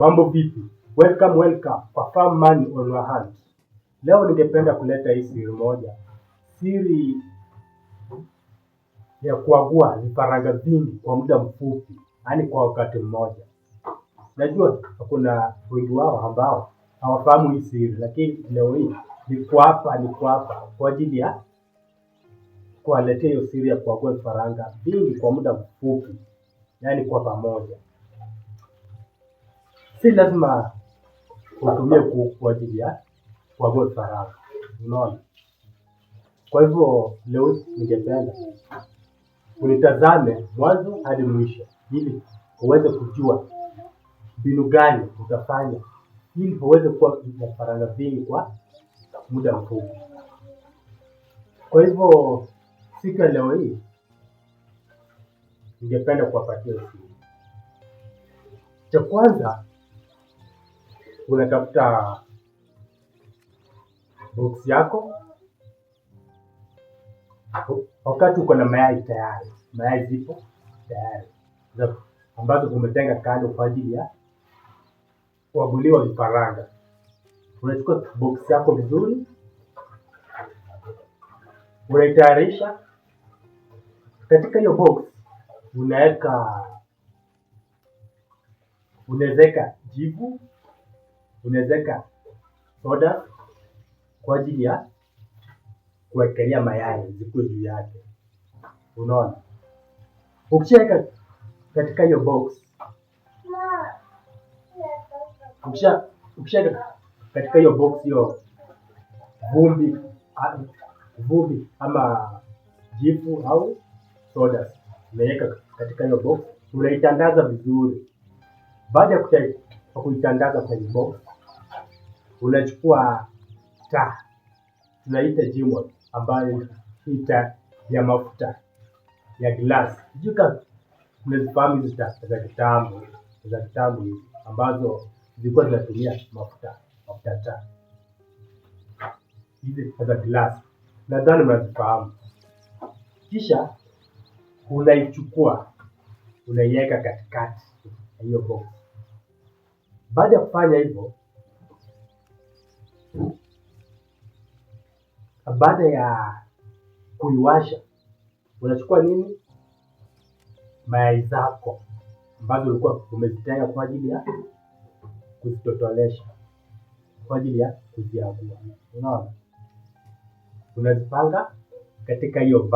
Mambo vipi? Welcome kwa Farm Money on your hand. Leo ningependa kuleta hii siri moja. Siri ya kuagua vifaranga vingi kwa muda mfupi, yaani kwa wakati mmoja. Najua kuna wengi wao ambao hawafahamu hii siri, lakini leo hii niko hapa kwa ajili ya kuwaletea hiyo siri ya kuagua vifaranga vingi kwa muda mfupi, yaani kwa pamoja. Si lazima utumie kuku kwa ajili ya kuagua vifaranga, unaona. Kwa hivyo leo ningependa unitazame mwanzo hadi mwisho ili uweze kujua mbinu gani utafanya ili uweze kuwa na vifaranga vingi kwa muda mfupi. Kwa hivyo siku ya leo hii ningependa kuwapatia siri. Cha kwanza, unatafuta box yako. Wakati uko na mayai tayari, mayai zipo tayari ambazo umetenga kando kwa ajili ya kuaguliwa vifaranga. Unachukua box yako vizuri, unaitayarisha. Katika hiyo box unaweka jivu, unaweka soda kwa ajili ya kuwekelea mayai zikuwe juu yake, unaona. Ukishaweka katika hiyo box, ukishaweka katika hiyo box hiyo vumbi ama jivu au soda, unaweka katika hiyo box, unaitandaza vizuri. Baada ya kuitandaza kwenye box, unachukua taa, tunaita Jimol, ambayo ita ya mafuta ya glass. Juka umezifahamu hizi taa za kitambo hizi ambazo zilikuwa zinatumia mafuta taa. Hizi za glass nadhani unazifahamu. Kisha unaichukua, unaiweka katikati ya hiyo box. Baada ya kufanya hivyo, baada ya kuiwasha, unachukua nini? Mayai zako ambazo ulikuwa umezitenga kwa ajili ya kuzitotolesha, kwa ajili ya kuziagua, unaona. Unazipanga katika hiyo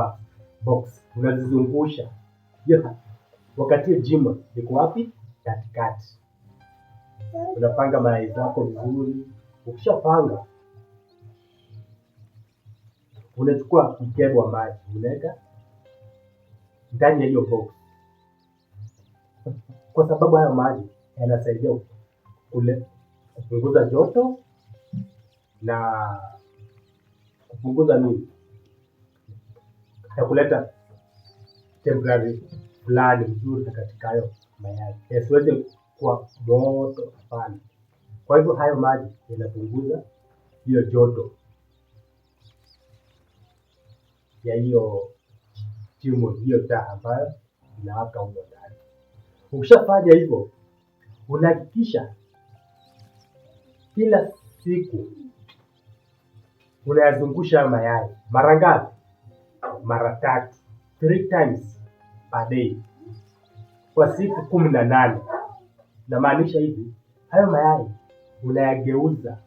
box, unazizungusha. Wakati Jimol liko wapi? Katikati. Unapanga mayai zako vizuri. Ukishapanga, unachukua mkebe wa maji, unaweka ndani ya hiyo box, kwa sababu hayo maji yanasaidia kupunguza joto na kupunguza nini, ya kuleta temporary fulani mzuri katika hayo mayai, yasiweze kuwa moto sana. Kwa hivyo hayo maji yanapunguza hiyo joto ya hiyo Jimol, hiyo taa ambayo inawaka huko ndani. Ukishafanya hivyo, unahakikisha kila siku unayazungusha mayai. Mara ngapi? Mara 3, 3 times per day, kwa siku 18. Namaanisha hivi, hayo mayai unayageuza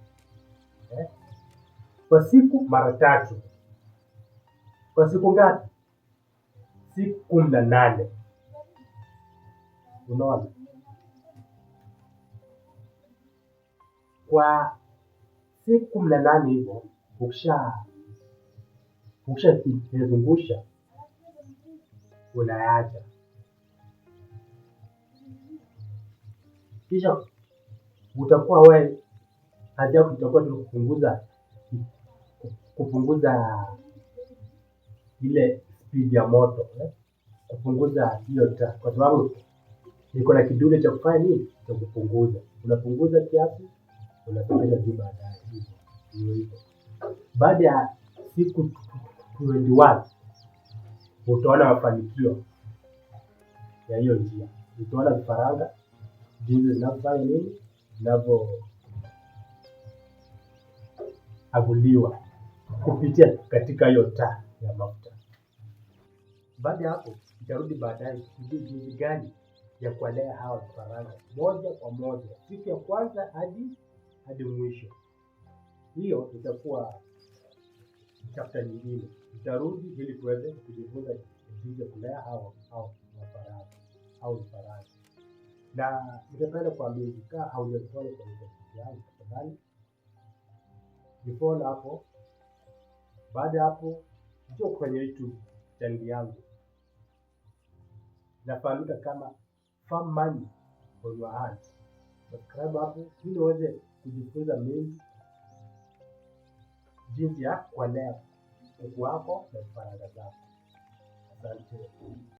kwa siku mara 3. Kwa siku ngapi? Siku 18. Unaona? Kwa siku 18 hivyo, ukishazungusha, unaacha. Kisha utakuwa wewe haja yako itakuwa tu kupunguza ile speed ya moto, kupunguza hiyo taa, kwa sababu niko na kidude cha kufanya nini, cha kupunguza. Unapunguza kiasi, unasogeza juu baadaye. Hivyo baada ya siku 21 utaona mafanikio ya hiyo njia. Utaona vifaranga jinsi zinavyofanya nini, vinavyoaguliwa kupitia katika hiyo taa ya mafuta. Baada ya hapo, nitarudi baadaye kujua jinsi gani ya kuwalea hawa vifaranga moja kwa moja siku ya kwanza hadi mwisho. Hiyo itakuwa chapter nyingine. Nitarudi ili tuweze kujifunza jinsi ya kulea hao vifaranga. Na ningependa kuambia kama haujafollow kwenye Facebook yangu, tafadhali nifollow hapo. Baada ya hapo, njoo kwenye YouTube channel yangu, nafahamika kama Farm Money on Your Hands. Subscribe hapo ili uweze kujifunza mengi jinsi ya kuwalea kuku wako na vifaranga zako. Asante.